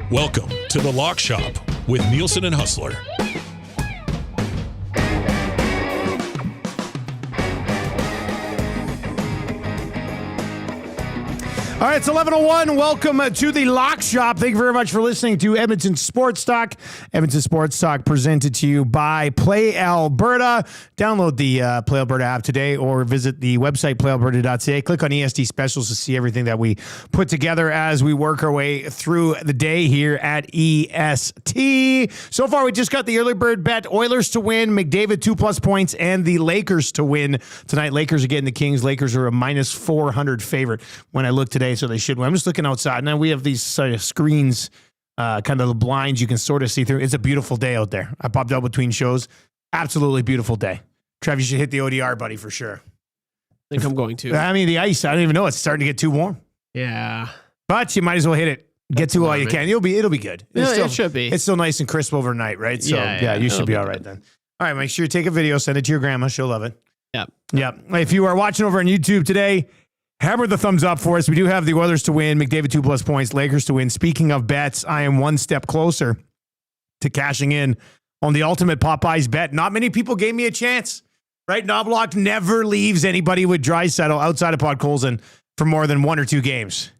Welcome to The Lock Shop with Nielson and Hustler. All right, it's 11:01. Welcome to the Lock Shop. Thank you very much for listening to Edmonton Sports Talk. Edmonton Sports Talk presented to you by Play Alberta. Download the Play Alberta app today or visit the website playalberta.ca. Click on ESD Specials to see everything that we put together as we work our way through the day here at EST. So far, we just got the early bird bet. Oilers to win, McDavid 2+ points, and the Lakers to win tonight. Lakers are getting the Kings. Lakers are a minus 400 favorite when I look today. So they should win. I'm just looking outside. Now we have these screens, kind of the blinds you can sort of see through. It's a beautiful day out there. I popped out between shows. Absolutely beautiful day. Trev, you should hit the ODR, buddy, for sure. I think I'm going to. I mean, the ice, I don't even know. It's starting to get too warm. Yeah. But you might as well hit it. Get to all you can. It'll be good. It should be. It's still nice and crisp overnight, right? So yeah you should be all right then. All right, make sure you take a video, send it to your grandma. She'll love it. Yeah. If you are watching over on YouTube today, hammer the thumbs up for us. We do have the Oilers to win, McDavid 2+ points, Lakers to win. Speaking of bets, I am one step closer to cashing in on the ultimate Popeyes bet. Not many people gave me a chance, right? Knobloch never leaves anybody with Draisaitl outside of Podkolzin for more than 1 or 2 games.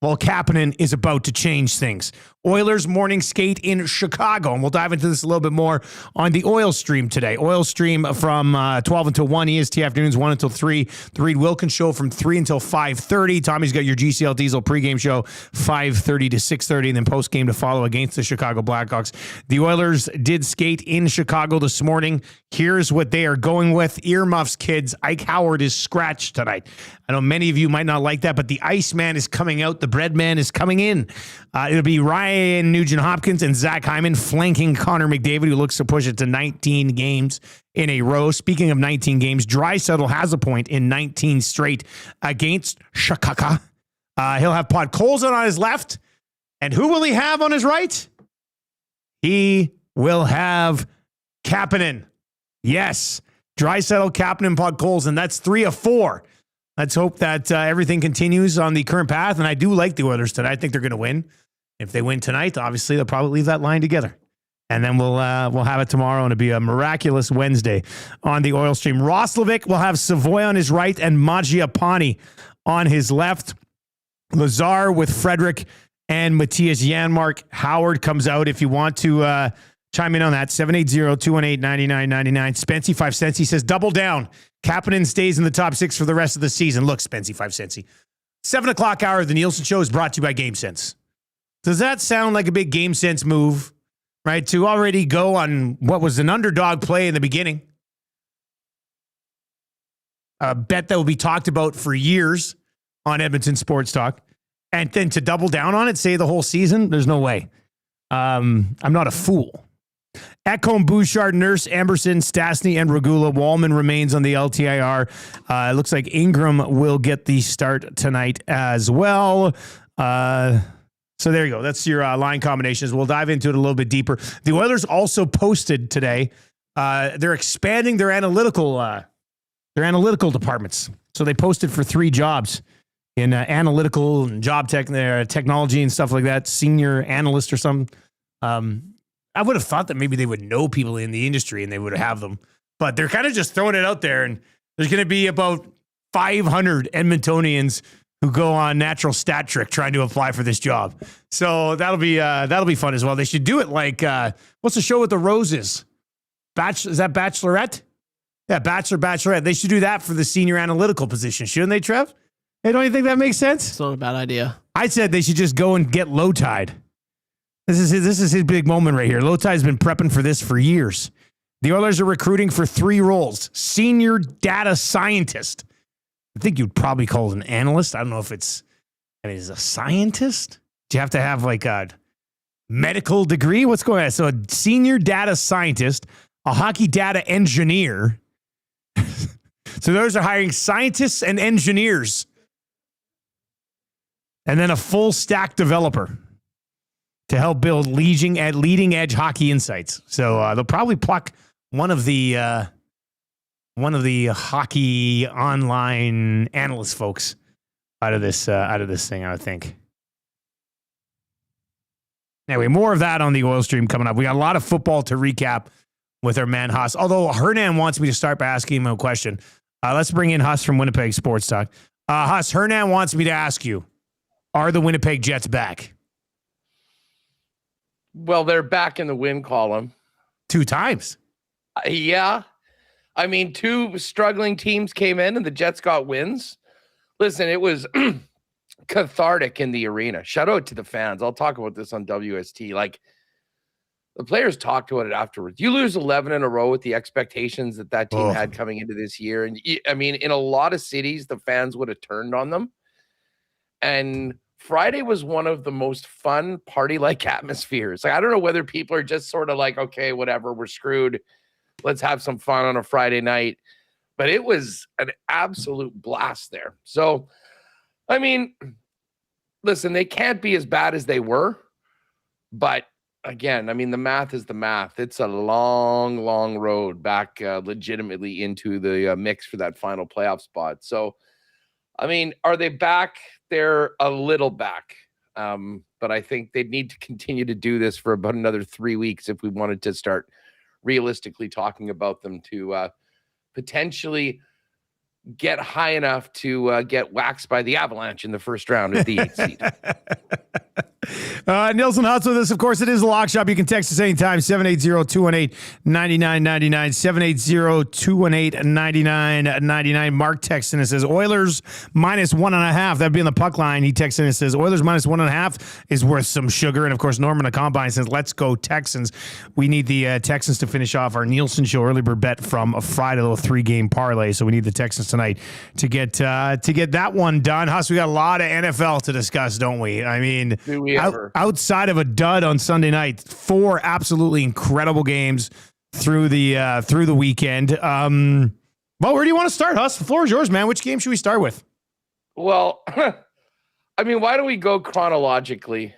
Well, Kapanen is about to change things. Oilers morning skate in Chicago, and we'll dive into this a little bit more on the Oil Stream today. Oil Stream from 12 until 1, EST afternoons 1 until 3. The Reed Wilkins Show from 3 until 5:30. Tommy's got your GCL Diesel pregame show 5:30 to 6:30, and then postgame to follow against the Chicago Blackhawks. The Oilers did skate in Chicago this morning. Here's what they are going with. Earmuffs, kids. Ike Howard is scratched tonight. I know many of you might not like that, but the Iceman is coming out. The Breadman is coming in. It'll be Ryan Nugent-Hopkins and Zach Hyman flanking Connor McDavid, who looks to push it to 19 games in a row. Speaking of 19 games, Draisaitl has a point in 19 straight against Chicago. He'll have Podkolzin on his left. And who will he have on his right? He will have Kapanen. Yes. Draisaitl, Kapanen, Podkolzin. That's 3 of 4. Let's hope that everything continues on the current path. And I do like the Oilers tonight. I think they're going to win. If they win tonight, obviously they'll probably leave that line together. And then we'll have it tomorrow, and it'll be a miraculous Wednesday on the Oil Stream. Roslovic will have Savoy on his right and Mangiapane on his left. Lazar with Frederick and Matthias Janmark. Howard comes out if you want to chime in on that. 780-218-9999. Spency 5 cents. He says, double down. Kapanen stays in the top 6 for the rest of the season. Look, Spency 5 cents. 7 o'clock hour of the Nielsen Show is brought to you by GameSense. Does that sound like a big GameSense move, right? To already go on what was an underdog play in the beginning. A bet that will be talked about for years on Edmonton Sports Talk. And then to double down on it, say the whole season, there's no way. I'm not a fool. Ekholm, Bouchard, Nurse, Amberson, Stastny, and Regula. Wallman remains on the LTIR. It looks like Ingram will get the start tonight as well. So there you go. That's your line combinations. We'll dive into it a little bit deeper. The Oilers also posted today. They're expanding their analytical departments. So they posted for 3 jobs in analytical and job technology and stuff like that. Senior analyst or something. I would have thought that maybe they would know people in the industry and they would have them. But they're kind of just throwing it out there. And there's going to be about 500 Edmontonians who go on natural stat trick trying to apply for this job. So that'll be fun as well. They should do it like, what's the show with the roses? Is that Bachelorette? Yeah, Bachelorette. They should do that for the senior analytical position, shouldn't they, Trev? Hey, don't you think that makes sense? It's not a bad idea. I said they should just go and get Lowtide. This is his big moment right here. Lowtide's been prepping for this for years. The Oilers are recruiting for 3 roles. Senior data scientist. I think you'd probably call it an analyst. I don't know if it's a scientist. Do you have to have like a medical degree. What's going on? So a senior data scientist, a hockey data engineer. So those are hiring scientists and engineers. And then a full stack developer to help build leading edge hockey insights. So they'll probably pluck one of the hockey online analyst folks out of this thing, I would think. Anyway, more of that on the oil stream coming up. We got a lot of football to recap with our man Huss. Although Hernan wants me to start by asking him a question. Let's bring in Huss from Winnipeg Sports Talk. Huss, Hernan wants me to ask you, are the Winnipeg Jets back? Well, they're back in the win column. 2 times. Yeah. I mean, 2 struggling teams came in and the Jets got wins. Listen, it was cathartic in the arena. Shout out to the fans. I'll talk about this on WST. Like, the players talked about it afterwards. You lose 11 in a row with the expectations that team had coming into this year. And I mean, in a lot of cities, the fans would have turned on them. And Friday was one of the most fun party-like atmospheres. Like, I don't know whether people are just sort of like, okay, whatever, we're screwed. Let's have some fun on a Friday night. But it was an absolute blast there. So, I mean, listen, they can't be as bad as they were. But again, I mean, the math is the math. It's a long, long road back legitimately into the mix for that final playoff spot. So, I mean, are they back? They're a little back. But I think they'd need to continue to do this for about another 3 weeks if we wanted to start realistically talking about them to potentially get high enough to get waxed by the Avalanche in the first round at the 8th seed. Nielson Hutz with us. Of course, it is the Lock Shop. You can text us anytime, 780-218-9999, 780-218-9999. Mark texts in and says, Oilers -1.5. That'd be in the puck line. He texts in and says, Oilers -1.5 is worth some sugar. And, of course, Norman the Combine says, let's go Texans. We need the Texans to finish off our Nielson Show early bird bet from a Friday, little 3-game parlay. So we need the Texans tonight to get that one done. Huss, we got a lot of NFL to discuss, don't we? I mean, outside of a dud on Sunday night, 4 absolutely incredible games through the weekend. Well, where do you want to start, Huss? The floor is yours, man. Which game should we start with? Well, I mean, why don't we go chronologically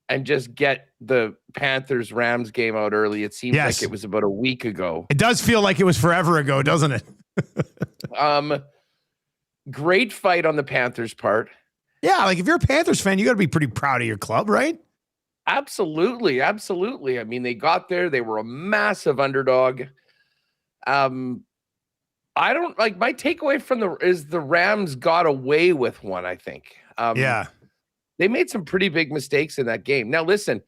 and just get the Panthers-Rams game out early? It seems like it was about a week ago. It does feel like it was forever ago, doesn't it? Great fight on the Panthers' part. Yeah, like if you're a Panthers fan, you got to be pretty proud of your club, right? Absolutely, absolutely. I mean, they got there. They were a massive underdog. I don't like my takeaway from the Rams got away with one, I think. They made some pretty big mistakes in that game. Now, listen,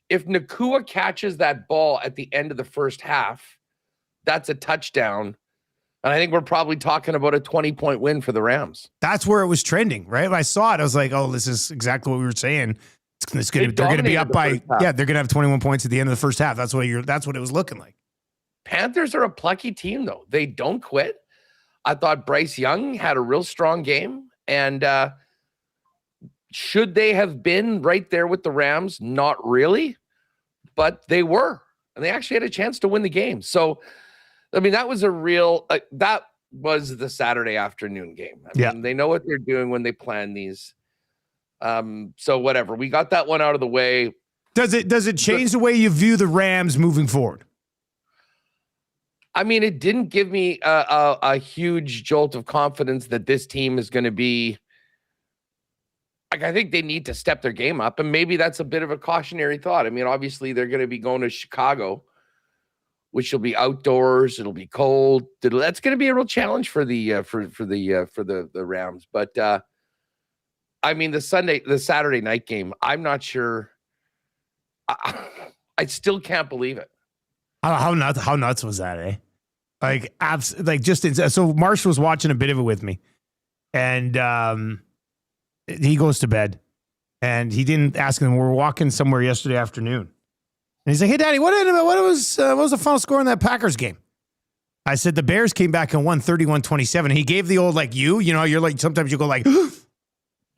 if Nakua catches that ball at the end of the first half, that's a touchdown. And I think we're probably talking about a 20-point win for the Rams. That's where it was trending, right? When I saw it, I was like, oh, this is exactly what we were saying. They're going to be up by, they're going to have 21 points at the end of the first half. That's what it was looking like. Panthers are a plucky team, though. They don't quit. I thought Bryce Young had a real strong game. And should they have been right there with the Rams? Not really. But they were. And they actually had a chance to win the game. So, I mean, that was a real that was the Saturday afternoon game. I mean, they know what they're doing when they plan these. So whatever. We got that one out of the way. Does it change the way you view the Rams moving forward? I mean, it didn't give me a huge jolt of confidence that this team is going to be like, I think they need to step their game up, and maybe that's a bit of a cautionary thought. I mean, obviously they're going to be going to Chicago, which will be outdoors. It'll be cold. That's going to be a real challenge for the Rams. But I mean, the Saturday night game, I'm not sure. I still can't believe it. How nuts was that, eh? So Marsh was watching a bit of it with me, and he goes to bed, and he didn't ask him. We were walking somewhere yesterday afternoon, and he's like, "Hey, Daddy, what was the final score in that Packers game?" I said the Bears came back and won 31-27. He gave the old, like, you know, you're like, sometimes you go like,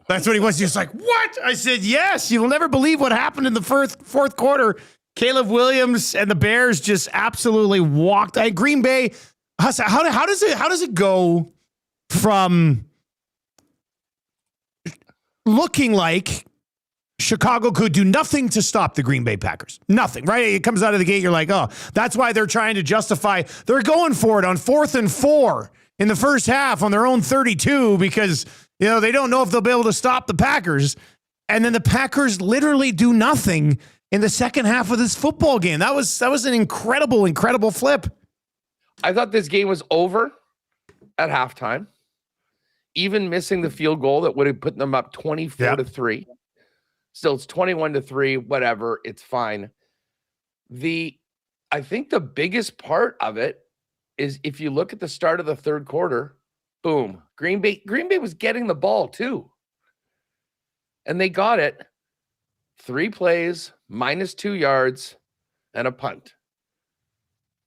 That's what he was. He was like, what? I said, yes. You will never believe what happened in the fourth quarter. Caleb Williams and the Bears just absolutely walked. Green Bay, how does it go from looking like Chicago could do nothing to stop the Green Bay Packers? Nothing, right? It comes out of the gate. You're like, oh, that's why they're trying to justify. They're going for it on 4th and 4 in the first half on their own 32 because, they don't know if they'll be able to stop the Packers. And then the Packers literally do nothing in the second half of this football game. That was an incredible flip. I thought this game was over at halftime, even missing the field goal that would have put them up 24-3. Still, it's 21-3, whatever. It's fine. I think the biggest part of it is if you look at the start of the third quarter, boom, Green Bay was getting the ball too. And they got it. 3 plays, -2 yards, and a punt.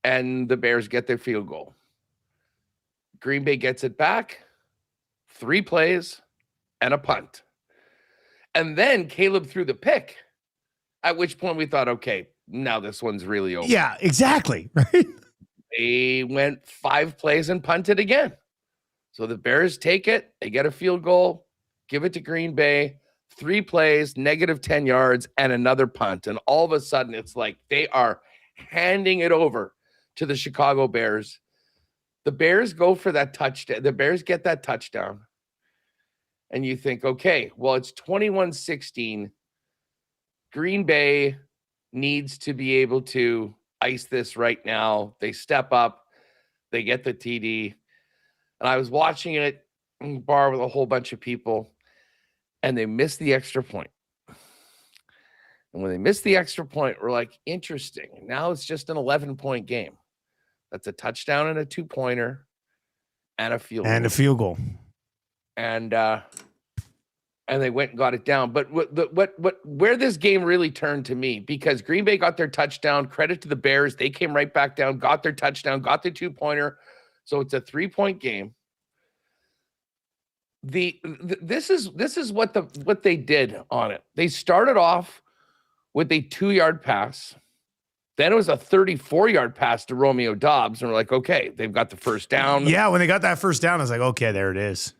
And the Bears get their field goal. Green Bay gets it back. 3 plays and a punt. And then Caleb threw the pick, at which point we thought, okay, now this one's really over. Yeah, exactly. Right. They went 5 plays and punted again. So the Bears take it. They get a field goal, give it to Green Bay, 3 plays, -10 yards, and another punt. And all of a sudden, it's like they are handing it over to the Chicago Bears. The Bears go for that touchdown. The Bears get that touchdown. And you think, okay, well, it's 21-16. Green Bay needs to be able to ice this right now. They step up. They get the TD. And I was watching it in a bar with a whole bunch of people, and they missed the extra point. And when they missed the extra point, we're like, interesting. Now it's just an 11-point game. That's a touchdown and a 2-pointer and a field goal. And a field goal. And they went and got it down. But where this game really turned to me, because Green Bay got their touchdown, credit to the Bears, they came right back down, got their touchdown, got their 2-pointer. So it's a 3-point game. This is what they did on it. They started off with a 2-yard pass. Then it was a 34-yard pass to Romeo Doubs, and we're like, okay, they've got the first down. Yeah, when they got that first down, I was like, okay, there it is.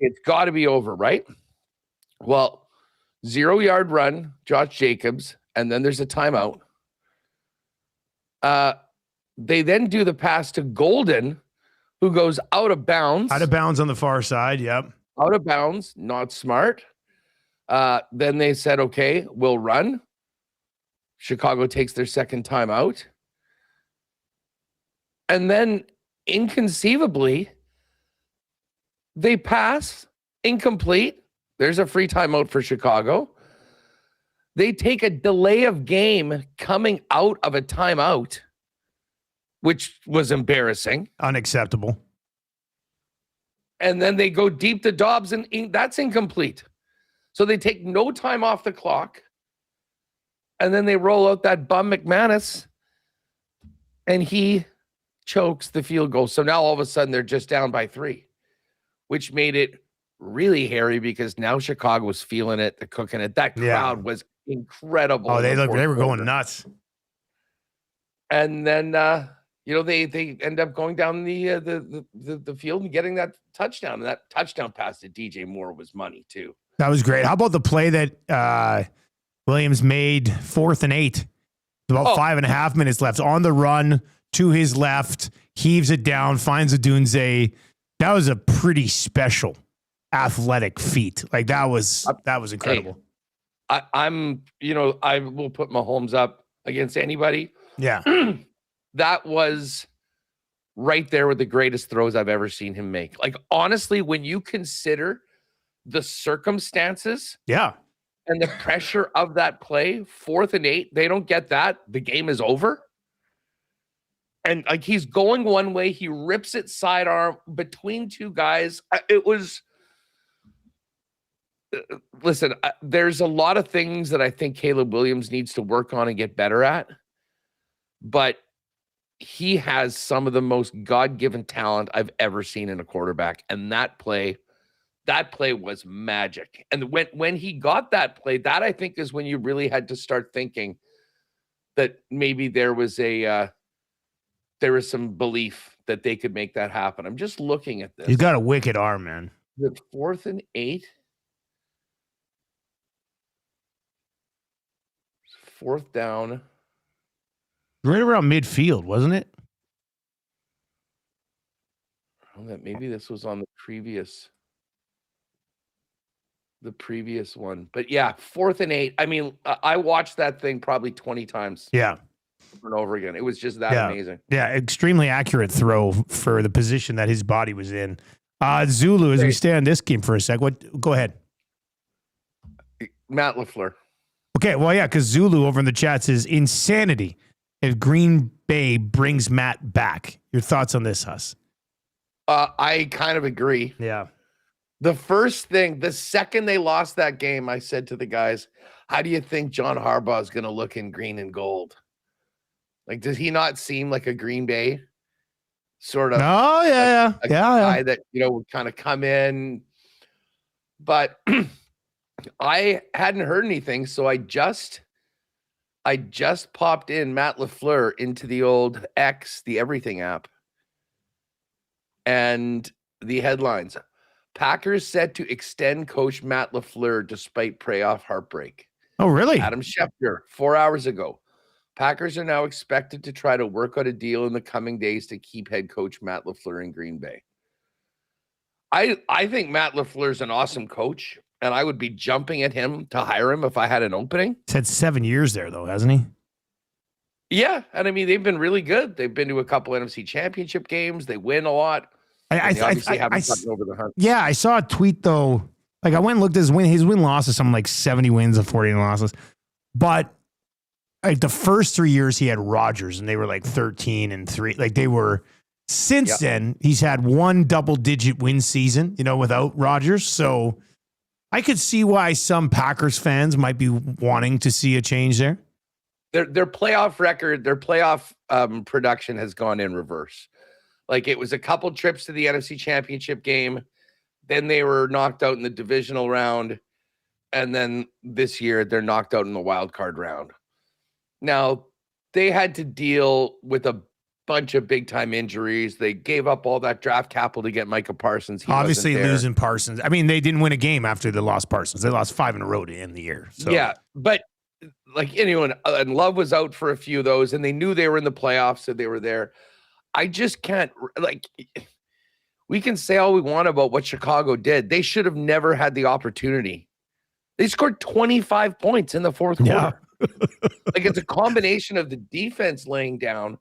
It's got to be over, right? Well, 0-yard run, Josh Jacobs, and then there's a timeout. They then do the pass to Golden, who goes out of bounds. Out of bounds on the far side, yep. Out of bounds, not smart. Then they said, okay, we'll run. Chicago takes their second timeout. And then, inconceivably, they pass, incomplete. There's a free timeout for Chicago. They take a delay of game coming out of a timeout, which was embarrassing. Unacceptable. And then they go deep to Dobbs, and that's incomplete. So they take no time off the clock. And then they roll out that bum McManus, and he chokes the field goal. So now all of a sudden they're just down by 3, which made it really hairy because now Chicago was feeling it, they're cooking it. That crowd was incredible. Oh, they were going nuts. And then they end up going down the field and getting that touchdown. And that touchdown pass to DJ Moore was money too. That was great. How about the play that Williams made 4th and 8? About 5.5 minutes left on the run to his left, heaves it down, finds a Dunze. That was a pretty special athletic feat. Like that was incredible. Hey, I will put Mahomes up against anybody. Yeah. That was right there with the greatest throws I've ever seen him make. Like, honestly, when you consider the circumstances, and the pressure of that play, 4th and 8, they don't get that. The game is over. And like he's going one way, he rips it sidearm between 2 guys. It was. Listen, there's a lot of things that I think Caleb Williams needs to work on and get better at, but he has some of the most God-given talent I've ever seen in a quarterback. And that play that play was magic. And when he got that play, that I think is when you really had to start thinking that maybe there was some belief that they could make that happen. I'm just looking at this. He's got a wicked arm, man. The 4th and 8. 4th down. Right around midfield, wasn't it? Maybe this was on the previous one. But yeah, 4th and 8. I mean, I watched that thing probably 20 times. Yeah. Over and over again. It was just that amazing. Yeah, extremely accurate throw for the position that his body was in. Zulu, as we stay on this game for a sec, go ahead. Matt LaFleur. Okay, well, yeah, because Zulu over in the chat says, insanity if Green Bay brings Matt back. Your thoughts on this, Huss? I kind of agree. Yeah. The second they lost that game, I said to the guys, how do you think John Harbaugh is going to look in green and gold? Like, does he not seem like a Green Bay sort of? Oh, yeah, a guy that, would kind of come in. But I hadn't heard anything, so I just popped in Matt LaFleur into the old X, the Everything app. And the headlines, Packers set to extend coach Matt LaFleur despite playoff heartbreak. Oh, really? Adam Schefter, 4 hours ago. Packers are now expected to try to work out a deal in the coming days to keep head coach Matt LaFleur in Green Bay. I think Matt LaFleur is an awesome coach, and I would be jumping at him to hire him if I had an opening. He's had 7 years there, though, hasn't he? Yeah, and I mean, they've been really good. They've been to a couple NFC championship games. They win a lot. They obviously haven't gotten over the hump. Yeah, I saw a tweet, though. Like, I went and looked at his win-loss is something like 70 wins and 40 losses. But like the first 3 years he had Rodgers, and they were like 13-3. Like, they were... Since then, he's had one double-digit win season, without Rodgers. So I could see why some Packers fans might be wanting to see a change there. Their playoff record, their playoff production has gone in reverse. Like, it was a couple trips to the NFC Championship game. Then they were knocked out in the divisional round. And then this year, they're knocked out in the wild card round. Now, they had to deal with a bunch of big-time injuries. They gave up all that draft capital to get Micah Parsons. Obviously losing Parsons. I mean, they didn't win a game after they lost Parsons. They lost 5 in a row to end the year. So. Yeah, but like anyone, and Love was out for a few of those, and they knew they were in the playoffs, so they were there. I just can't, like, we can say all we want about what Chicago did. They should have never had the opportunity. They scored 25 points in the fourth quarter. Yeah. Like, it's a combination of the defense laying down,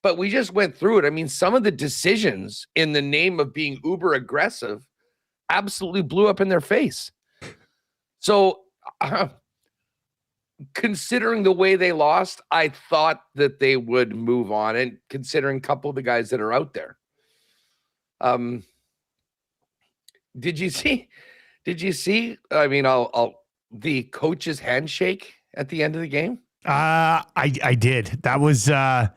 but we just went through it. I mean, some of the decisions in the name of being uber aggressive absolutely blew up in their face. So, considering the way they lost, I thought that they would move on, and considering a couple of the guys that are out there. Did you see? I mean, the coach's handshake at the end of the game. I did. That was I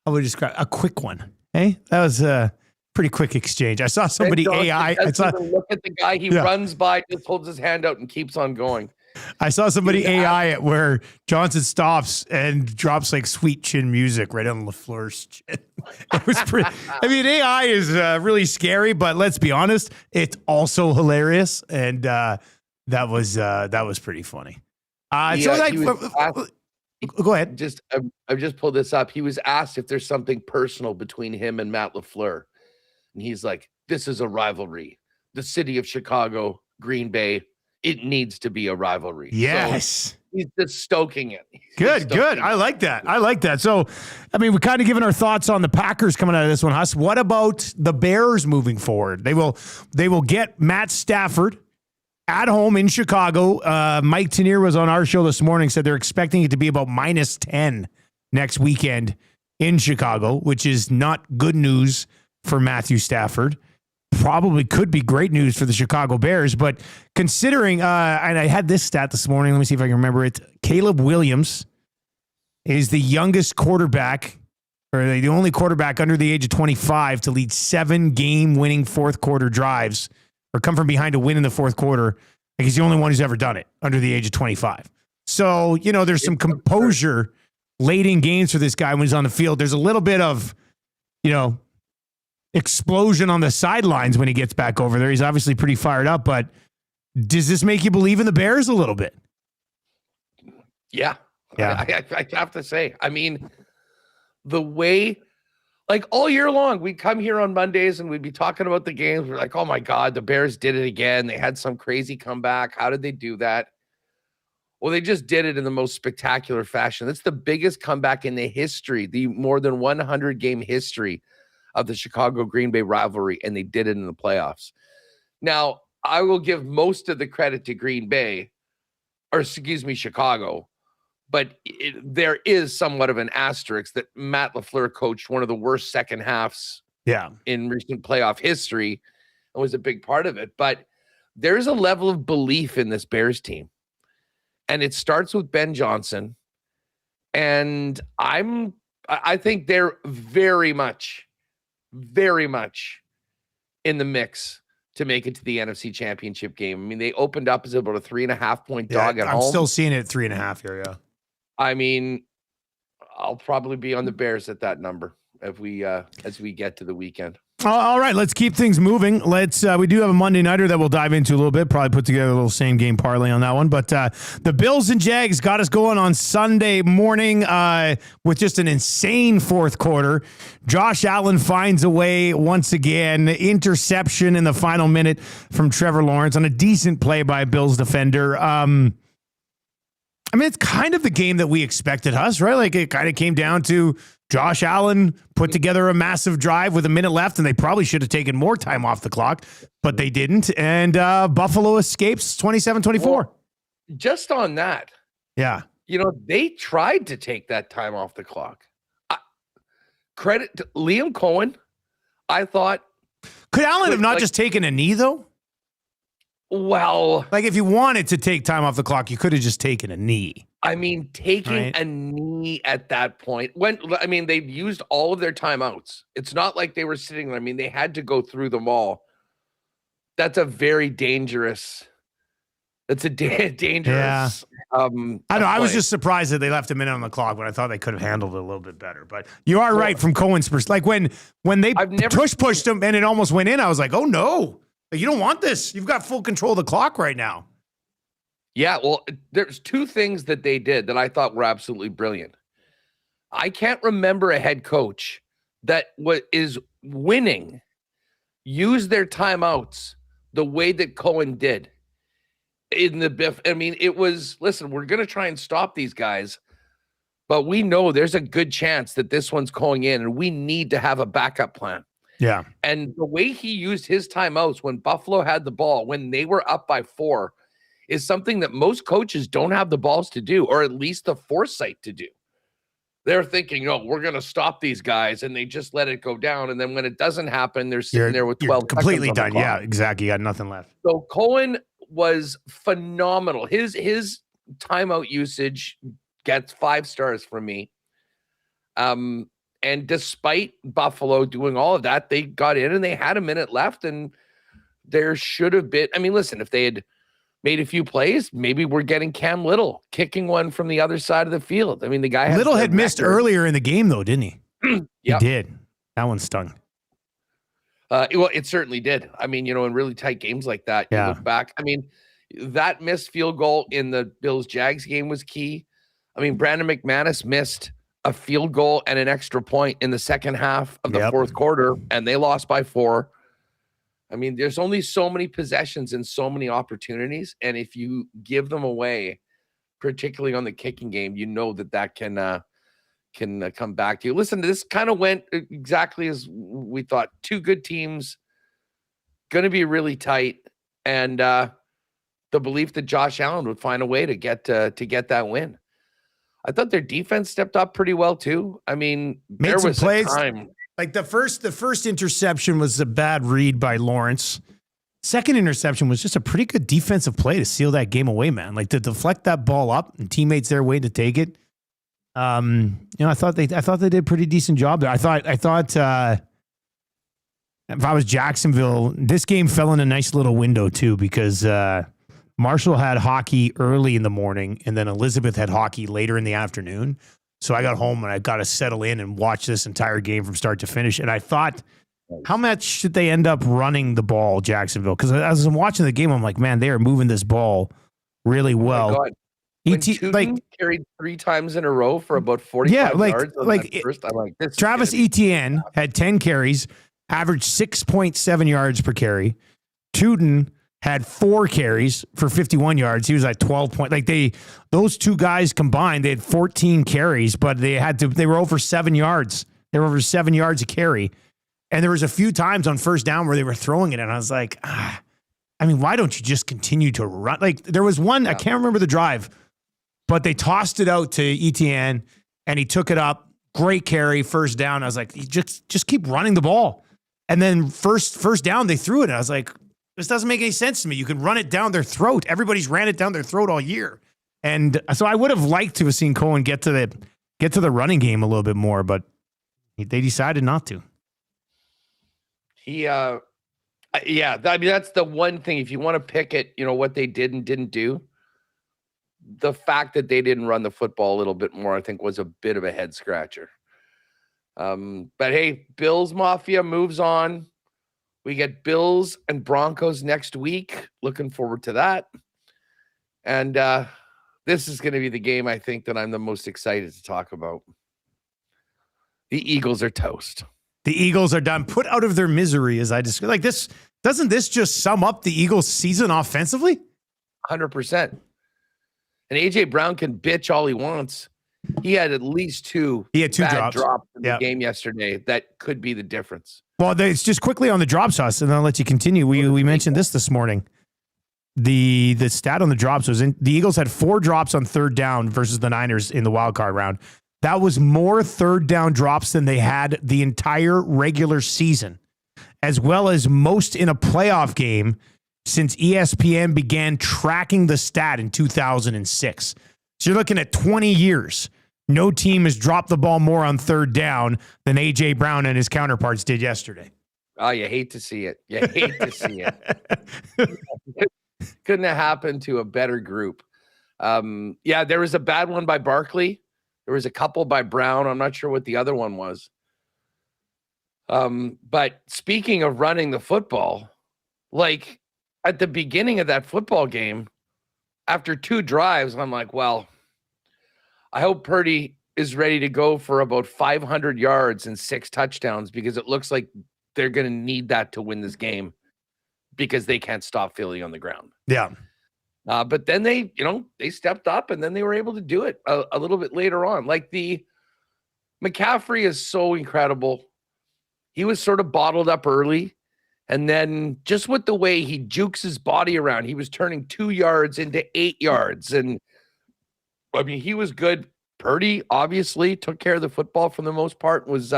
would describe a quick one. Hey, that was a pretty quick exchange. I saw somebody AI. I saw look at the guy. He runs by, just holds his hand out, and keeps on going. I saw somebody AI it where Johnson stops and drops like sweet chin music right on LaFleur's chin. It was pretty. I mean, AI is really scary, but let's be honest, it's also hilarious, and that was pretty funny. So like, go ahead. I've just pulled this up. He was asked if there's something personal between him and Matt LaFleur, and he's like, "This is a rivalry. The city of Chicago, Green Bay. It needs to be a rivalry." Yes. So he's just stoking it. Good. I like that. So, I mean, we're kind of giving our thoughts on the Packers coming out of this one, Huss. What about the Bears moving forward? They will get Matt Stafford at home in Chicago. Mike Tenier was on our show this morning, said they're expecting it to be about -10 next weekend in Chicago, which is not good news for Matthew Stafford. Probably could be great news for the Chicago Bears, but considering, and I had this stat this morning, let me see if I can remember it. Caleb Williams is the youngest quarterback, or the only quarterback under the age of 25 to lead 7 game-winning fourth-quarter drives or come from behind to win in the fourth quarter. Like he's the only one who's ever done it under the age of 25. So, there's some composure late in games for this guy when he's on the field. There's a little bit of, explosion on the sidelines when he gets back over there. He's obviously pretty fired up, but does this make you believe in the Bears a little bit? Yeah. I have to say, I mean, the way, like all year long, we come here on Mondays and we'd be talking about the games. We're like, oh my God, the Bears did it again. They had some crazy comeback. How did they do that? Well, they just did it in the most spectacular fashion. That's the biggest comeback in the history, the more than 100 game history of the Chicago Green Bay rivalry, and they did it in the playoffs. Now, I will give most of the credit to Green Bay, Chicago, but there is somewhat of an asterisk that Matt LaFleur coached one of the worst second halves in recent playoff history and was a big part of it. But there's a level of belief in this Bears team, and it starts with Ben Johnson, and I think they're very much in the mix to make it to the NFC Championship game. I mean, they opened up as about a 3.5-point dog at home. I'm still seeing it at 3.5 here, yeah. I mean, I'll probably be on the Bears at that number as we get to the weekend. All right, let's keep things moving. We do have a Monday nighter that we'll dive into a little bit, probably put together a little same game parlay on that one. But the Bills and Jags got us going on Sunday morning with just an insane fourth quarter. Josh Allen finds a way once again, interception in the final minute from Trevor Lawrence on a decent play by a Bills defender. It's kind of the game that we expected us, right? Like it kind of came down to Josh Allen put together a massive drive with a minute left, and they probably should have taken more time off the clock, but they didn't. And Buffalo escapes 27-24. Well, just on that. Yeah. They tried to take that time off the clock. Credit to Liam Cohen. I thought. Could Allen have not just taken a knee, though? Well, like if you wanted to take time off the clock, you could have just taken a knee. I mean, taking a knee at that point they've used all of their timeouts. It's not like they were sitting there. I mean, they had to go through them all. That's a very dangerous. That's a dangerous. Yeah. I know. I was just surprised that they left a minute on the clock, but I thought they could have handled it a little bit better. But you are right from Cohen's perspective. Like when they pushed him and it almost went in, I was like, oh no. You don't want this. You've got full control of the clock right now. Yeah, well, there's two things that they did that I thought were absolutely brilliant. I can't remember a head coach that is winning use their timeouts the way that Cohen did in the Biff. I mean, it was, listen, we're going to try and stop these guys, but we know there's a good chance that this one's going in, and we need to have a backup plan. Yeah. And the way he used his timeouts when Buffalo had the ball, when they were up by 4, is something that most coaches don't have the balls to do, or at least the foresight to do. They're thinking, we're going to stop these guys, and they just let it go down. And then when it doesn't happen, they're sitting there with 12 completely seconds on done. the clock. Yeah, exactly. You got nothing left. So Cohen was phenomenal. His timeout usage gets 5 stars from me. And despite Buffalo doing all of that, they got in and they had a minute left, and there should have been. I mean, listen, if they had made a few plays, maybe we're getting Cam Little kicking one from the other side of the field. I mean, the guy Little had missed earlier in the game, though, didn't he? Yeah, he did. That one stung. Well, it certainly did. I mean, in really tight games like that, you look back. I mean, that missed field goal in the Bills-Jags game was key. I mean, Brandon McManus missed a field goal and an extra point in the second half of the fourth quarter, and they lost by 4. I mean, there's only so many possessions and so many opportunities, and if you give them away, particularly on the kicking game, that can come back to you. Listen, this kind of went exactly as we thought. 2 good teams, going to be really tight, and the belief that Josh Allen would find a way to get that win. I thought their defense stepped up pretty well too. I mean, there was a time. Like the first interception was a bad read by Lawrence. Second interception was just a pretty good defensive play to seal that game away, man. Like to deflect that ball up and teammates their way to take it. I thought they did a pretty decent job there. I thought if I was Jacksonville, this game fell in a nice little window too, because Marshall had hockey early in the morning and then Elizabeth had hockey later in the afternoon. So I got home and I got to settle in and watch this entire game from start to finish. And I thought, how much should they end up running the ball, Jacksonville? Because as I'm watching the game, I'm like, man, they are moving this ball really well. Oh when carried 3 times in a row for about 45 yards. Travis Etienne had 10 carries, averaged 6.7 yards per carry. Tootin had 4 carries for 51 yards. He was at 12 point. Those two guys combined, they had 14 carries, but they were over 7 yards. They were over 7 yards a carry. And there was a few times on first down where they were throwing it. And I was like, why don't you just continue to run? Like there was one, I can't remember the drive, but they tossed it out to Etienne and he took it up. Great carry, first down. I was like, just keep running the ball. And then first down, they threw it. And I was like, this doesn't make any sense to me. You can run it down their throat. Everybody's ran it down their throat all year. And so I would have liked to have seen Cohen get to the running game a little bit more, but they decided not to. That's the one thing. If you want to pick it, what they did and didn't do, the fact that they didn't run the football a little bit more, I think was a bit of a head scratcher. But hey, Bills Mafia moves on. We get Bills and Broncos next week. Looking forward to that. And this is going to be the game I think that I'm the most excited to talk about. The Eagles are toast. The Eagles are done, put out of their misery, as I described. Like this, doesn't this just sum up the Eagles' season offensively? 100%. And A.J. Brown can bitch all he wants. He had at least two bad drops in the game yesterday that could be the difference. Well, it's just quickly on the drop sauce, and then I'll let you continue. We mentioned this morning. The stat on the drops was the Eagles had 4 drops on third down versus the Niners in the wild card round. That was more third down drops than they had the entire regular season, as well as most in a playoff game since ESPN began tracking the stat in 2006. So you're looking at 20 years. No team has dropped the ball more on third down than A.J. Brown and his counterparts did yesterday. Oh, you hate to see it. You hate to see it. Couldn't have happened to a better group. There was a bad one by Barkley. There was a couple by Brown. I'm not sure what the other one was. But speaking of running the football, like at the beginning of that football game, after 2 drives, I'm like, well, I hope Purdy is ready to go for about 500 yards and 6 touchdowns, because it looks like they're going to need that to win this game because they can't stop Philly on the ground. Yeah. But then they stepped up and then they were able to do it a little bit later on. Like McCaffrey is so incredible. He was sort of bottled up early. And then just with the way he jukes his body around, he was turning 2 yards into 8 yards. And I mean, he was good. Purdy obviously took care of the football for the most part, was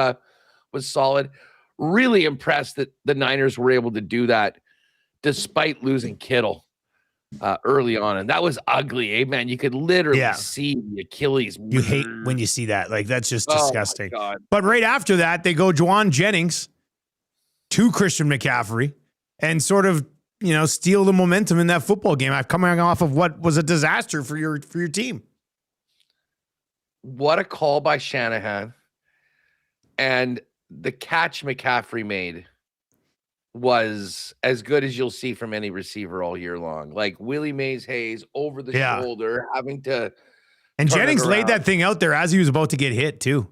solid. Really impressed that the Niners were able to do that despite losing Kittle early on. And that was ugly, eh, man? You could literally see the Achilles. You hate when you see that. Like, that's just disgusting. But right after that, they go Juwan Jennings to Christian McCaffrey and sort of, steal the momentum in that football game. I'm coming off of what was a disaster for your team. What a call by Shanahan. And the catch McCaffrey made was as good as you'll see from any receiver all year long. Like Willie Mays Hayes over the shoulder, having to. And Jennings laid that thing out there as he was about to get hit too.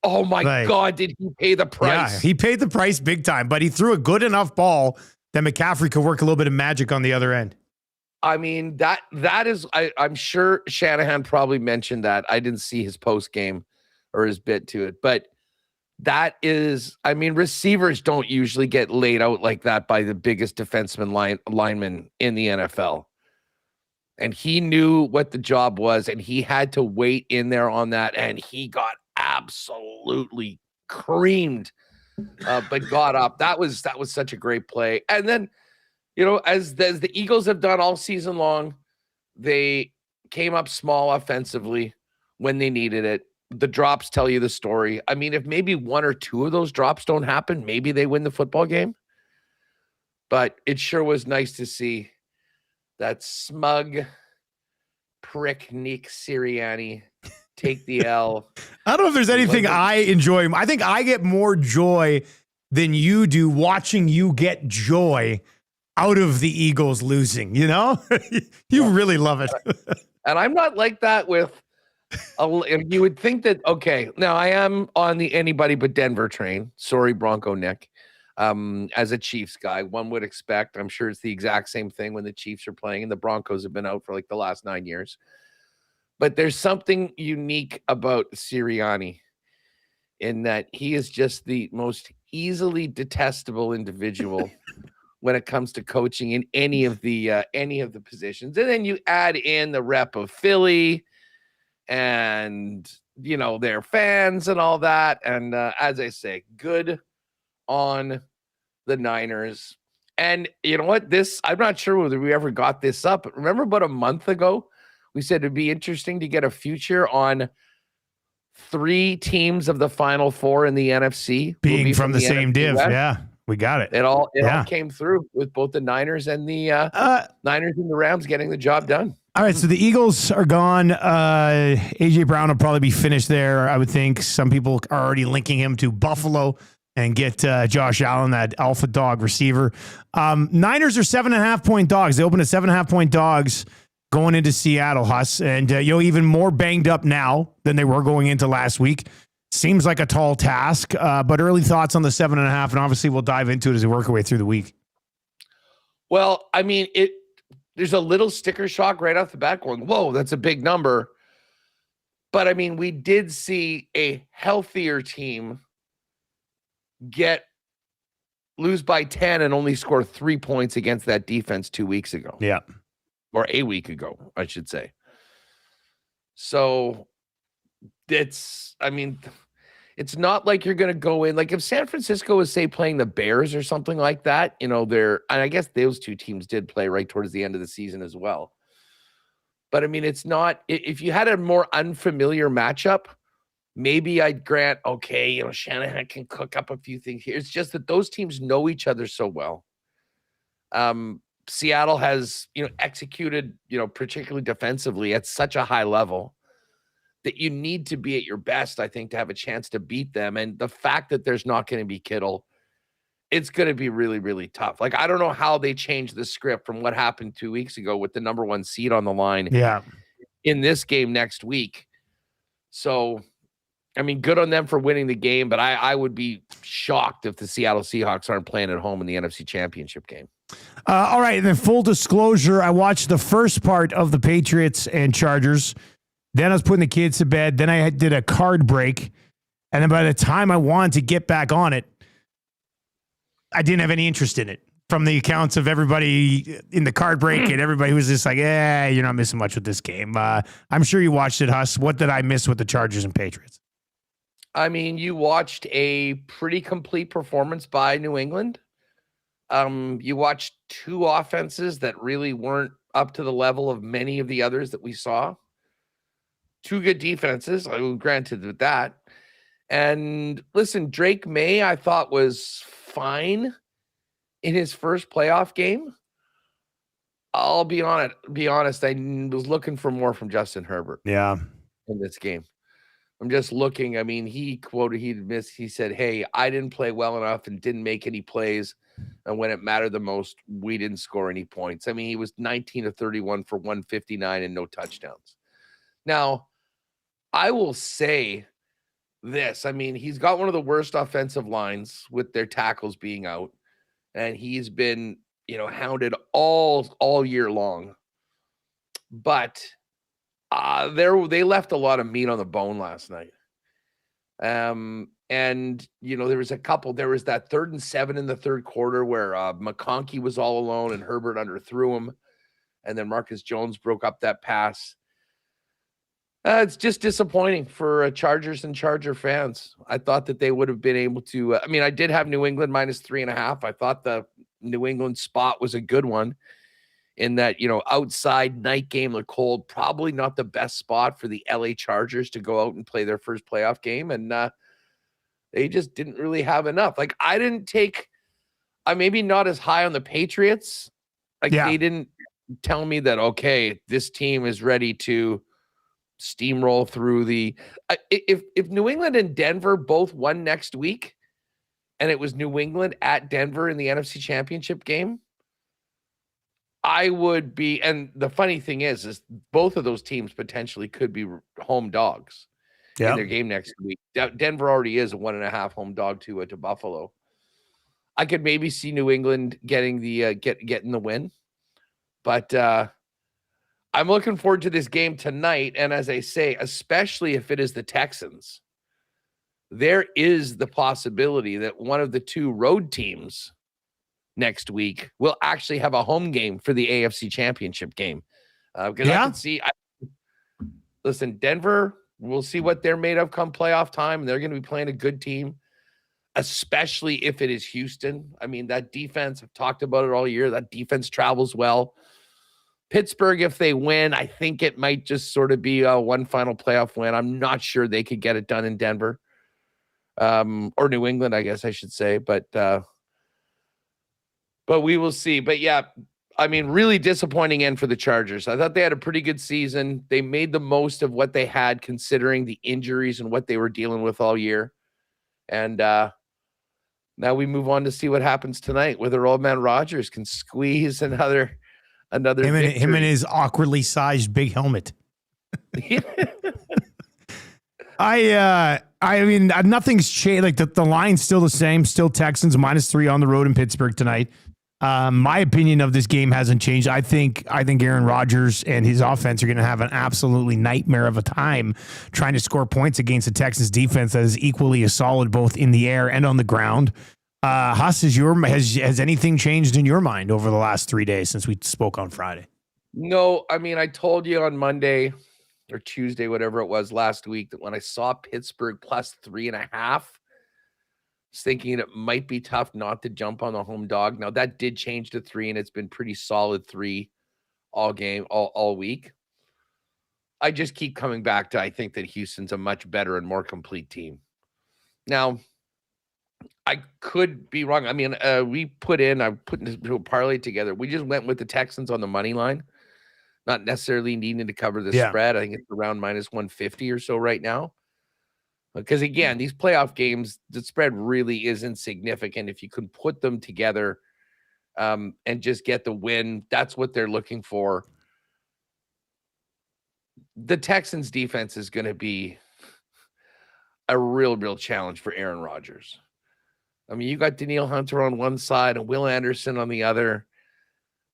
Oh my God, did he pay the price? Yeah, he paid the price big time, but he threw a good enough ball that McCaffrey could work a little bit of magic on the other end. I mean, that is, I'm sure Shanahan probably mentioned that. I didn't see his post game or his bit to it, but that is, I mean, receivers don't usually get laid out like that by the biggest defenseman lineman in the NFL. And he knew what the job was, and he had to wait in there on that, and he got absolutely creamed, but got up. That was such a great play. And then, as the Eagles have done all season long, they came up small offensively when they needed it. the drops tell you the story. I mean, if maybe one or two of those drops don't happen, maybe they win the football game. But it sure was nice to see that smug prick Nick Sirianni take the L. I don't know if there's anything I enjoy. I think I get more joy than you do watching you get joy out of the Eagles losing, you know? You really love it. And I'm not like that with, you would think that, okay, now I am on the anybody but Denver train. Sorry, Bronco Nick. As a Chiefs guy, one would expect, I'm sure it's the exact same thing when the Chiefs are playing and the Broncos have been out for like the last 9 years. But there's something unique about Sirianni in that he is just the most easily detestable individual when it comes to coaching in any of the positions. And then you add in the rep of Philly and, you know, their fans and all that. And as I say, good on the Niners. And you know what? I'm not sure whether we ever got this up, but remember about a month ago, we said it'd be interesting to get a future on 3 teams of the Final Four in the NFC being from the same div. West. Yeah, we got it. It all came through with both the Niners and the Niners and the Rams getting the job done. All right, so the Eagles are gone. A.J. Brown will probably be finished there, I would think. Some people are already linking him to Buffalo and get Josh Allen, that alpha dog receiver. Niners are 7.5-point dogs. They opened at 7.5-point dogs going into Seattle, Huss. And, even more banged up now than they were going into last week. Seems like a tall task, but early thoughts on the 7.5, and obviously we'll dive into it as we work our way through the week. Well, I mean, there's a little sticker shock right off the bat going, whoa, that's a big number. But, I mean, we did see a healthier team lose by 10 and only score 3 points against that defense 2 weeks ago. Yeah. Or a week ago, I should say. So it's not like you're going to go in, like if San Francisco was, say, playing the Bears or something like that, and I guess those two teams did play right towards the end of the season as well. But I mean, it's not, if you had a more unfamiliar matchup, maybe I'd grant, okay, Shanahan can cook up a few things here. It's just that those teams know each other so well. Seattle has, executed, particularly defensively at such a high level that you need to be at your best, I think, to have a chance to beat them. And the fact that there's not going to be Kittle, it's going to be really, really tough. Like, I don't know how they changed the script from what happened 2 weeks ago with the number 1 seed on the line in this game next week. So, I mean, good on them for winning the game, but I would be shocked if the Seattle Seahawks aren't playing at home in the NFC Championship game. All right, and then full disclosure, I watched the first part of the Patriots and Chargers. Then I was putting the kids to bed. Then I did a card break. And then by the time I wanted to get back on it, I didn't have any interest in it from the accounts of everybody in the card break and everybody who was just like, you're not missing much with this game. I'm sure you watched it, Huss. What did I miss with the Chargers and Patriots? I mean, you watched a pretty complete performance by New England. You watched 2 offenses that really weren't up to the level of many of the others that we saw. 2 good defenses, granted with that. And listen, Drake May, I thought was fine in his first playoff game. I'll be honest, I was looking for more from Justin Herbert. Yeah. In this game. I'm just looking. I mean, he said, hey, I didn't play well enough and didn't make any plays. And when it mattered the most, we didn't score any points. I mean, he was 19 of 31 for 159 and no touchdowns. Now, I will say this. I mean, he's got one of the worst offensive lines with their tackles being out. And he's been, hounded all year long. But they left a lot of meat on the bone last night. And, there was that 3rd and 7 in the third quarter where McConkey was all alone and Herbert underthrew him. And then Marcus Jones broke up that pass. It's just disappointing for Chargers and Charger fans. I thought that they would have been able to. I did have New England -3.5. I thought the New England spot was a good one in that, outside night game, the cold, probably not the best spot for the LA Chargers to go out and play their first playoff game. And they just didn't really have enough. Like, I'm maybe not as high on the Patriots. Like, they didn't tell me that, okay, this team is ready to steamroll through if New England and Denver both won next week, and it was New England at Denver in the NFC Championship game, I would be, and the funny thing is both of those teams potentially could be home dogs in their game next week. Denver already is a 1.5 home dog to Buffalo. I could maybe see New England getting getting the win, but I'm looking forward to this game tonight. And as I say, especially if it is the Texans, there is the possibility that one of the two road teams next week will actually have a home game for the AFC Championship game. Because I can see, listen, Denver, we'll see what they're made of come playoff time. They're going to be playing a good team, especially if it is Houston. I mean, that defense, I've talked about it all year. That defense travels well. Pittsburgh, if they win, I think it might just sort of be one final playoff win. I'm not sure they could get it done in Denver. Or New England, I guess I should say. But we will see. But yeah, I mean, really disappointing end for the Chargers. I thought they had a pretty good season. They made the most of what they had, considering the injuries and what they were dealing with all year. And now we move on to see what happens tonight, whether old man Rodgers can squeeze another him and his awkwardly sized big helmet. I mean, nothing's changed. Like the line's still the same. Still Texans -3 on the road in Pittsburgh tonight. My opinion of this game hasn't changed. I think Aaron Rodgers and his offense are going to have an absolutely nightmare of a time trying to score points against the Texans defense that is equally as solid both in the air and on the ground. Huss, has anything changed in your mind over the last 3 days since we spoke on Friday? No, I mean, I told you on Monday or Tuesday, whatever it was last week, that when I saw Pittsburgh +3.5, I was thinking it might be tough not to jump on the home dog. Now that did change to 3, and it's been pretty solid 3 all week. I just keep coming back to, I think that Houston's a much better and more complete team. Now, I could be wrong. I mean, I put into a parlay together. We just went with the Texans on the money line, not necessarily needing to cover the spread. I think it's around -150 or so right now. Because again, these playoff games, the spread really is insignificant. If you can put them together and just get the win, that's what they're looking for. The Texans defense is going to be a real challenge for Aaron Rodgers. I mean, you got Danielle Hunter on one side and Will Anderson on the other.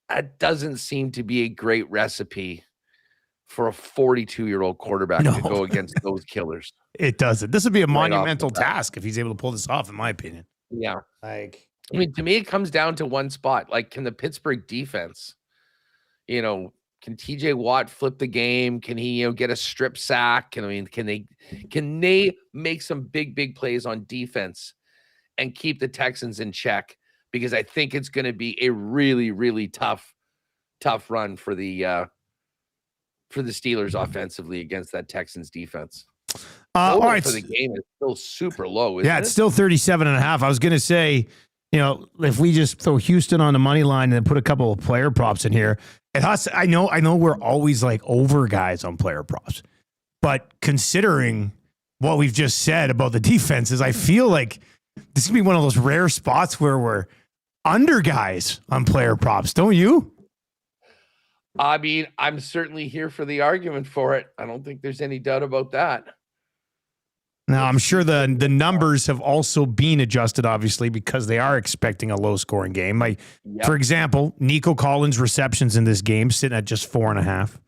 That doesn't seem to be a great recipe for a 42-year-old quarterback to go against those killers. It doesn't. This would be a monumental task if he's able to pull this off, in my opinion. Yeah. I mean, to me, it comes down to one spot. Like, can the Pittsburgh defense, can TJ Watt flip the game? Can he, get a strip sack? Can they make some big plays on defense and keep the Texans in check? Because I think it's going to be a really tough run for the Steelers offensively against that Texans defense. All right, for the game is still super low. Isn't it's still 37.5. I was going to say, if we just throw Houston on the money line and then put a couple of player props in here, I know we're always like over guys on player props, but considering what we've just said about the defenses, I feel like this is going to be one of those rare spots where we're under guys on player props. Don't you? I mean, I'm certainly here for the argument for it. I don't think there's any doubt about that. Now, I'm sure the numbers have also been adjusted, obviously, because they are expecting a low-scoring game. For example, Nico Collins' receptions in this game sitting at just 4.5.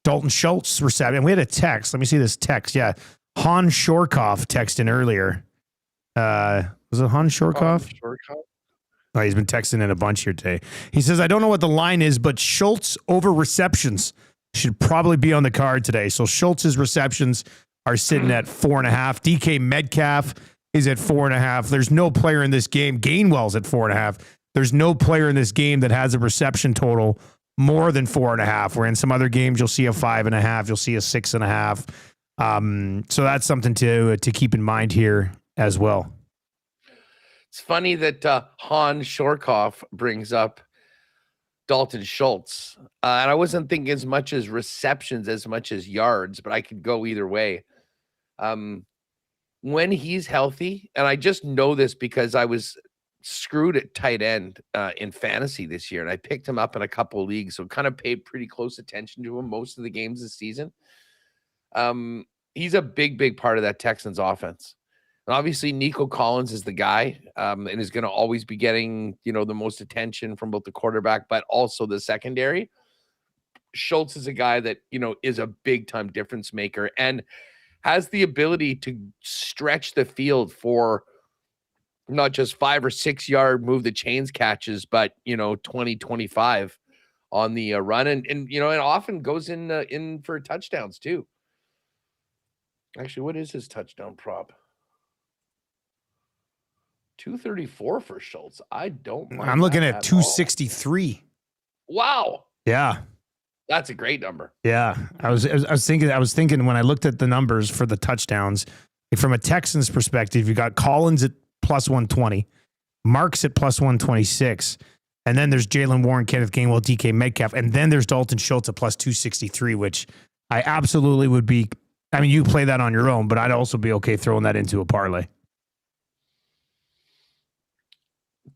Dalton Schultz reception. We had a text. Let me see this text. Yeah, Han Shorkoff texted earlier. Was it Han Shorkoff? Oh, he's been texting in a bunch here today. He says, I don't know what the line is, but Schultz over receptions should probably be on the card today. So Schultz's receptions are sitting at 4.5. DK Metcalf is at 4.5. There's no player in this game. Gainwell's at 4.5. There's no player in this game that has a reception total more than 4.5. Where in some other games you'll see a 5.5, you'll see a 6.5. So that's something to keep in mind here as well. It's funny that Han Shorkoff brings up Dalton Schultz. And I wasn't thinking as much as receptions as much as yards, but I could go either way. When he's healthy, and I just know this because I was screwed at tight end in fantasy this year, and I picked him up in a couple of leagues, so kind of paid pretty close attention to him most of the games this season. He's a big part of that Texans offense. And obviously, Nico Collins is the guy and is going to always be getting, the most attention from both the quarterback, but also the secondary. Schultz is a guy that, is a big-time difference maker and has the ability to stretch the field for not just 5 or 6 yard move the chains catches, but, 20, 25 on the run. And it often goes in for touchdowns too. Actually, what is his touchdown prop? 234 for Schultz. I'm looking at 263. Wow. Yeah. That's a great number. Yeah. I was thinking when I looked at the numbers for the touchdowns, from a Texans perspective, you got Collins at plus 120, Marks at plus 126, and then there's Jalen Warren, Kenneth Gainwell, DK Metcalf, and then there's Dalton Schultz at plus 263, which I absolutely would be. I mean, you play that on your own, but I'd also be okay throwing that into a parlay.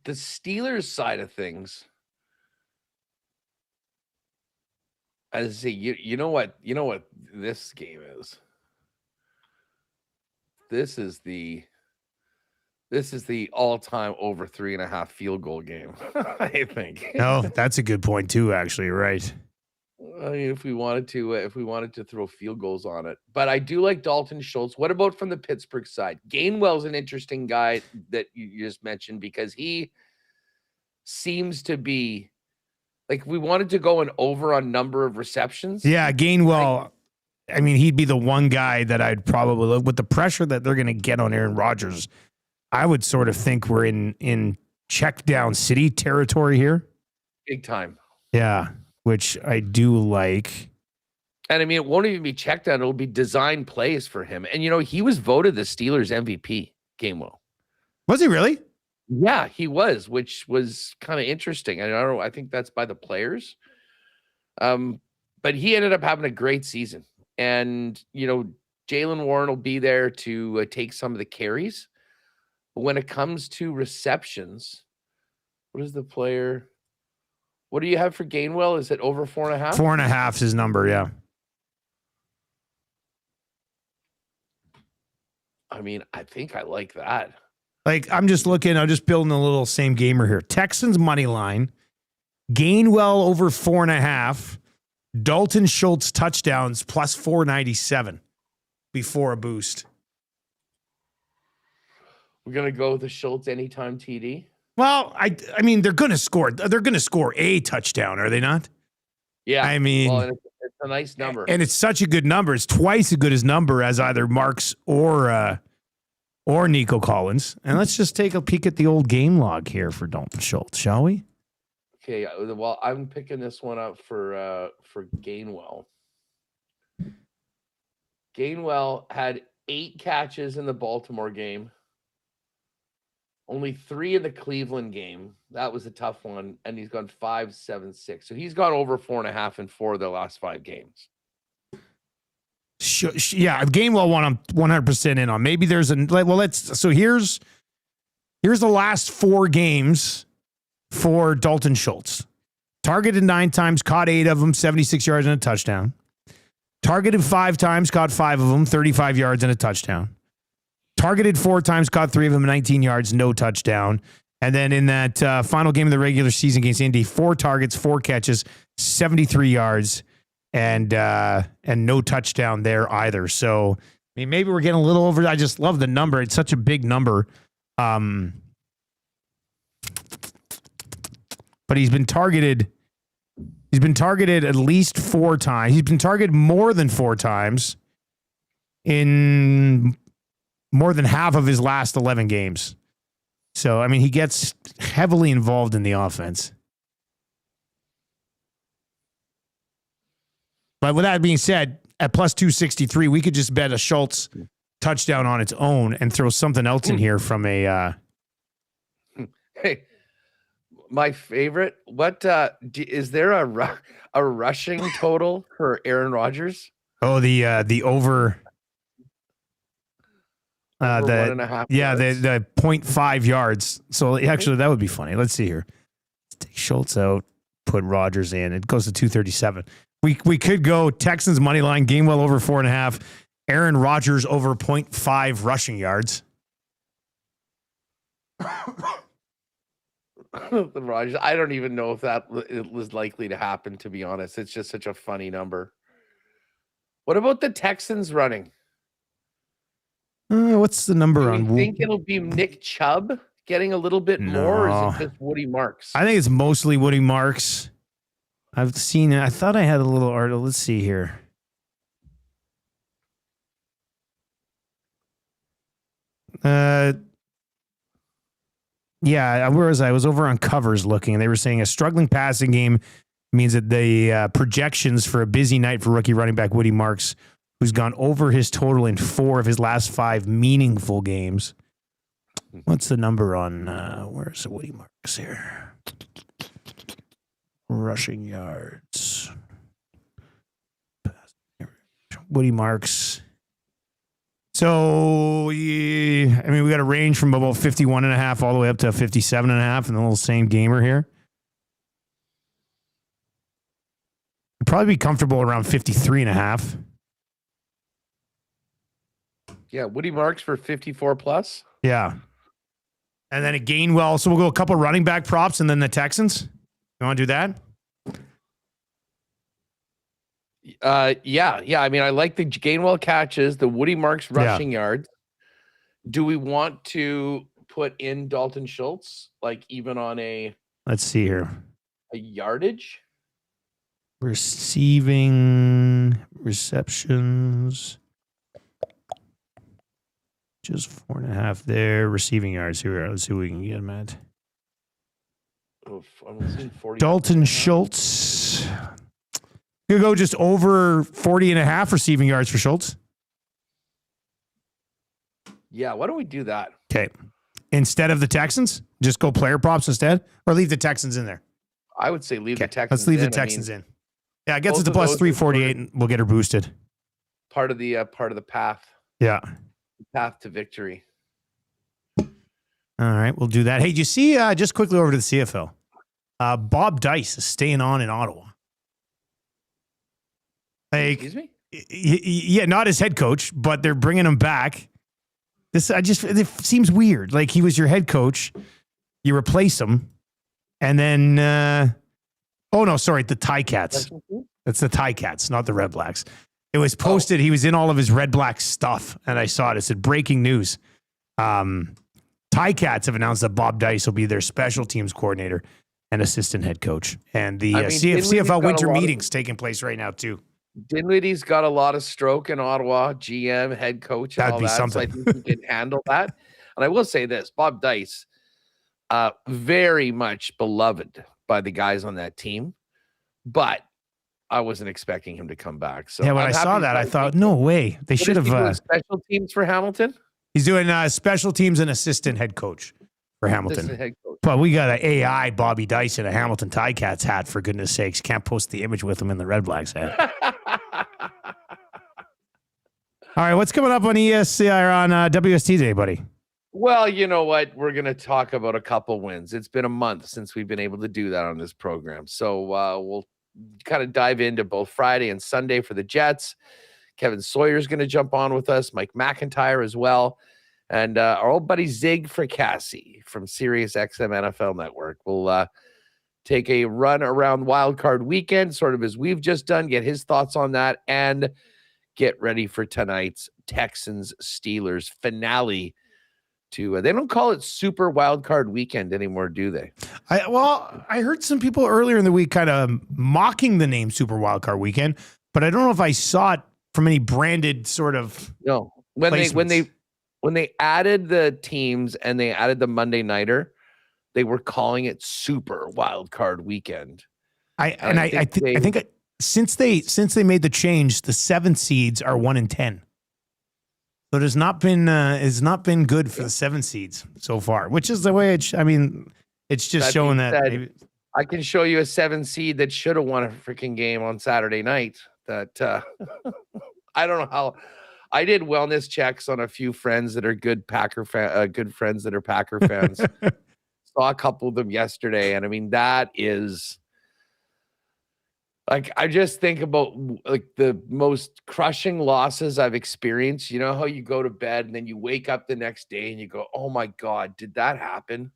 The Steelers side of things, I say, you know what this game is. This is the all-time over 3.5 field goal game. I think. No, that's a good point too. Actually, right. I mean, if we wanted to throw field goals on it, but I do like Dalton Schultz. What about from the Pittsburgh side? Gainwell's an interesting guy that you just mentioned because he seems to be like, we wanted to go an over on number of receptions. Yeah, Gainwell. I mean, he'd be the one guy that I'd probably, with the pressure that they're going to get on Aaron Rodgers, I would sort of think we're in check down city territory here. Big time. Yeah. Which I do like. And I mean, it won't even be checked out. It'll be design plays for him. And, he was voted the Steelers MVP, Gainwell. Was he really? Yeah, he was, which was kind of interesting. I don't know. I think that's by the players. But he ended up having a great season. And, Jalen Warren will be there to take some of the carries. But when it comes to receptions, what is the player? What do you have for Gainwell? Is it over 4.5? 4.5 is his number, yeah. I mean, I think I like that. Like, I'm just building a little same gamer here. Texans money line, Gainwell over 4.5, Dalton Schultz touchdowns plus 497 before a boost. We're going to go with the Schultz anytime TD. Well, I mean, they're going to score. They're going to score a touchdown, are they not? Yeah. I mean, well, it's a nice number. And it's such a good number. It's twice as good as number as either Marks or Nico Collins. And let's just take a peek at the old game log here for Dalton Schultz, shall we? Okay. Well, I'm picking this one up for Gainwell. Gainwell had 8 catches in the Baltimore game. Only 3 in the Cleveland game. That was a tough one. And he's gone 5, 7, 6. So he's gone over 4.5 in 4 of the last 5 games. Yeah, Gainwell one I'm 100% in on. Maybe there's here's the last 4 games for Dalton Schultz. Targeted 9 times, caught 8 of them, 76 yards and a touchdown. Targeted 5 times, caught 5 of them, 35 yards and a touchdown. Targeted 4 times, caught 3 of them, 19 yards, no touchdown. And then in that final game of the regular season against Indy, 4 targets, 4 catches, 73 yards, and no touchdown there either. So, I mean, maybe we're getting a little over. I just love the number. It's such a big number. But he's been targeted. He's been targeted at least 4 times. He's been targeted more than 4 times in more than half of his last 11 games. So, I mean, he gets heavily involved in the offense. But with that being said, at plus 263, we could just bet a Schultz touchdown on its own and throw something else in here from a. Hey, my favorite. What is there a rushing total for Aaron Rodgers? Oh, the over. Over the 1.5 yards. the 0.5 yards. So actually, that would be funny. Let's see here. Let's take Schultz out, put Rodgers in. It goes to 237. We could go Texans money line, Gainwell over 4.5, Aaron Rodgers over 0.5 rushing yards. The Rodgers. I don't even know if that was likely to happen, to be honest. It's just such a funny number. What about the Texans running? What's the number Do on? you think it'll be Nick Chubb getting a little bit more, or is it just Woody Marks? I think it's mostly Woody Marks. I've seen it. I thought I had a little article. Let's see here. Yeah, where was I? I was over on Covers looking, and they were saying a struggling passing game means that the projections for a busy night for rookie running back Woody Marks, who's gone over his total in 4 of his last 5 meaningful games. What's the number on, where's the Woody Marks here? Rushing yards. Woody Marks. So, yeah, I mean, we got a range from about 51.5 all the way up to 57.5 and the little same gamer here. I'd probably be comfortable around 53.5. Yeah, Woody Marks for 54 plus. Yeah. And then a Gainwell. So we'll go a couple running back props and then the Texans. You want to do that? Yeah. I mean, I like the Gainwell catches, the Woody Marks rushing yards. Do we want to put in Dalton Schultz, like even on a? Let's see here. A yardage. Receiving receptions. Just 4.5 there. Receiving yards. Here we are. Let's see what we can get him at. Dalton Schultz. You go just over 40.5 receiving yards for Schultz. Yeah, why don't we do that? Okay. Instead of the Texans, just go player props instead, or leave the Texans in there. I would say leave the Texans. Let's leave the Texans in. Yeah, it gets it to plus 348, and we'll get her boosted. Part of the path. Yeah. Path to victory. All right, we'll do that. Hey, do you see, just quickly over to the CFL, Bob Dice is staying on in Ottawa. Like, excuse me? Yeah, not as head coach, but they're bringing him back. It seems weird. Like, he was your head coach, you replace him, and then, the Ticats. That's the Ticats, not the Red Blacks. It was posted. He was in all of his Red Black stuff, and I saw it. It said breaking news. Ticats have announced that Bob Dice will be their special teams coordinator and assistant head coach. And the CFL winter meetings taking place right now, too. Dinwiddie's got a lot of stroke in Ottawa, GM, head coach, and That'd be something. So I think he can handle that. And I will say this, Bob Dice, very much beloved by the guys on that team, but I wasn't expecting him to come back. So yeah, when I saw that, I thought, no way. They should have special teams for Hamilton. He's doing special teams and assistant head coach for Hamilton. Head coach. But we got an AI Bobby Dice in a Hamilton Ticats hat, for goodness sakes. Can't post the image with him in the Red Blacks hat. All right, what's coming up on ESCR on WST today, buddy? Well, you know what? We're going to talk about a couple wins. It's been a month since we've been able to do that on this program. So we'll kind of dive into both Friday and Sunday for the Jets. Kevin Sawyer's going to jump on with us, Mike McIntyre as well. And our old buddy Zig Fracassi from Sirius XM NFL Network will take a run around Wildcard Weekend, sort of as we've just done, get his thoughts on that, and get ready for tonight's Texans Steelers finale. They don't call it Super Wildcard Weekend anymore, do they? I heard some people earlier in the week kind of mocking the name Super Wildcard Weekend, but I don't know if I saw it from any branded sort of no. When they added the teams and they added the Monday Nighter, they were calling it Super Wildcard Weekend. I think since they made the change, the 7 seeds are 1-10. So it has not been good for the 7 seeds so far, which is the way it's just showing that. Maybe. I can show you a 7 seed that should have won a freaking game on Saturday night. That I don't know how. I did wellness checks on a few friends that are good friends that are Packer fans. Saw a couple of them yesterday, and I mean that is. Like, I just think about like the most crushing losses I've experienced. You know how you go to bed and then you wake up the next day and you go, oh my God, did that happen?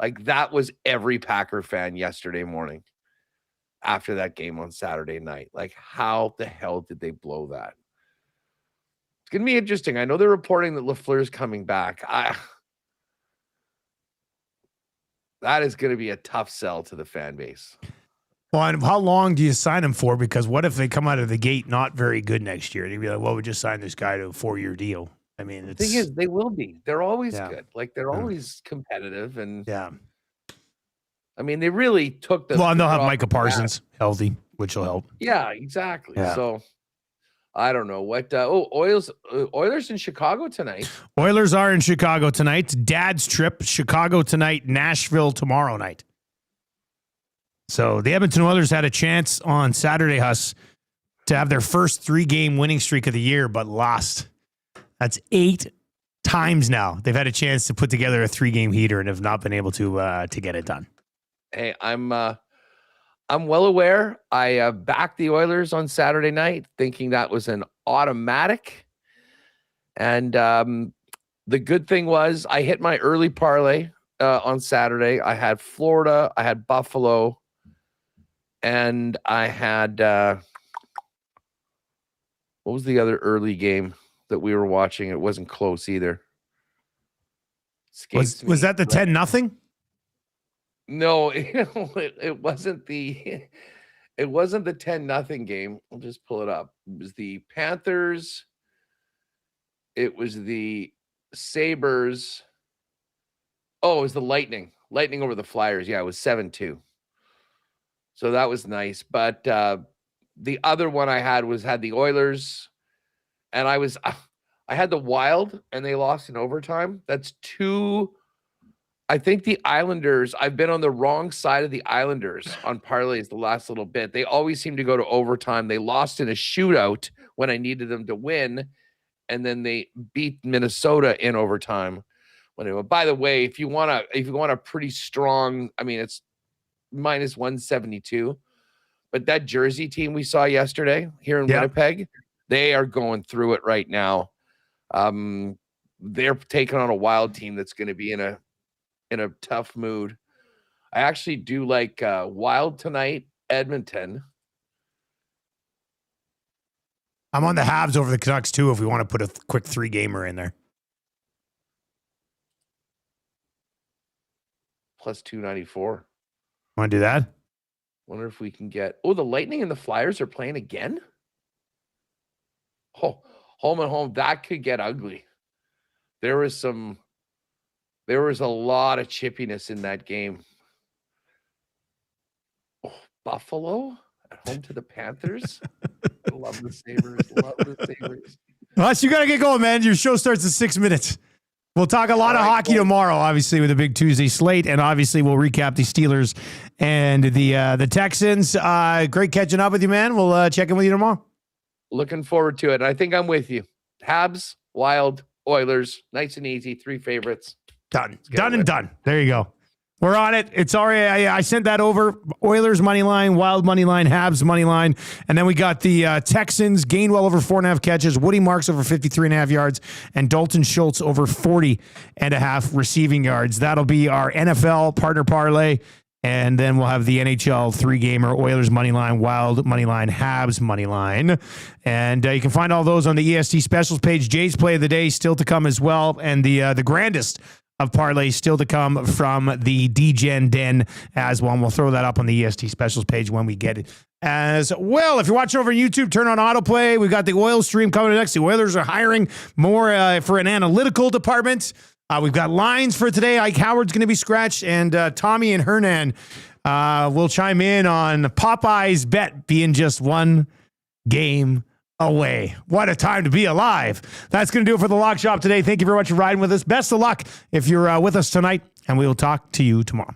Like that was every Packer fan yesterday morning after that game on Saturday night. Like how the hell did they blow that? It's going to be interesting. I know they're reporting that LaFleur's coming back. That is going to be a tough sell to the fan base. Well, and how long do you sign him for? Because what if they come out of the gate not very good next year? They'd be like, well, we just signed this guy to a 4-year deal. I mean, the thing is, they will be. They're always good. Like, they're always competitive. And, I mean, they really took the... Well, and they'll have Micah Parsons healthy, which will help. Yeah, exactly. Yeah. So, I don't know. What... Oilers in Chicago tonight. Oilers are in Chicago tonight. Dad's trip, Chicago tonight, Nashville tomorrow night. So the Edmonton Oilers had a chance on Saturday, Huss, to have their first 3-game winning streak of the year, but lost. That's 8 times now they've had a chance to put together a 3-game heater and have not been able to get it done. Hey, I'm well aware. I backed the Oilers on Saturday night, thinking that was an automatic. And the good thing was I hit my early parlay on Saturday. I had Florida, I had Buffalo. And I had, what was the other early game that we were watching? It wasn't close either. Was that the 10-0? No, it wasn't the 10-0 game. I'll just pull it up. It was the Panthers. It was the Sabres. Oh, it was the Lightning. Lightning over the Flyers. Yeah, it was 7-2. So that was nice. But the other one I had the Oilers, and I had the Wild, and they lost in overtime. That's 2. I think the Islanders, I've been on the wrong side of the Islanders on parlays the last little bit. They always seem to go to overtime. They lost in a shootout when I needed them to win, and then they beat Minnesota in overtime. By the way, if you want a pretty strong, I mean, it's minus 172, but that Jersey team we saw yesterday here in Winnipeg, they are going through it right now. They're taking on a Wild team that's going to be in a tough mood. I actually do like Wild tonight, Edmonton. I'm on the Habs over the Canucks too if we want to put a quick 3-gamer in there. Plus 294. Want to do that? Wonder if we can get... Oh, the Lightning and the Flyers are playing again? Oh, home and home. That could get ugly. There was a lot of chippiness in that game. Oh, Buffalo at home to the Panthers. I love the Sabres. Well, you got to get going, man. Your show starts in 6 minutes. We'll talk a lot of hockey tomorrow, obviously, with a big Tuesday slate, and obviously we'll recap the Steelers and the Texans. Great catching up with you, man. We'll check in with you tomorrow. Looking forward to it. I think I'm with you. Habs, Wild, Oilers, nice and easy. 3 favorites. Done and done. There you go. We're on it. It's already. I sent that over. Oilers money line, Wild money line, Habs money line, and then we got the Texans. Gainwell over 4.5 catches, Woody Marks over 53.5 yards, and Dalton Schultz over 40.5 receiving yards. That'll be our NFL partner parlay, and then we'll have the NHL 3-gamer, Oilers money line, Wild money line, Habs money line, and you can find all those on the EST specials page. Jay's play of the day still to come as well, and the grandest of parlays still to come from the DGen Den as well. And we'll throw that up on the EST specials page when we get it as well. If you're watching over on YouTube, turn on autoplay. We've got the oil stream coming next. The Oilers are hiring more for an analytical department. We've got lines for today. Ike Howard's going to be scratched, and Tommy and Hernan We'll chime in on Popeye's bet being just one game away. What a time to be alive. That's going to do it for the Lock Shop today. Thank you very much for riding with us. Best of luck if you're with us tonight, and we will talk to you tomorrow.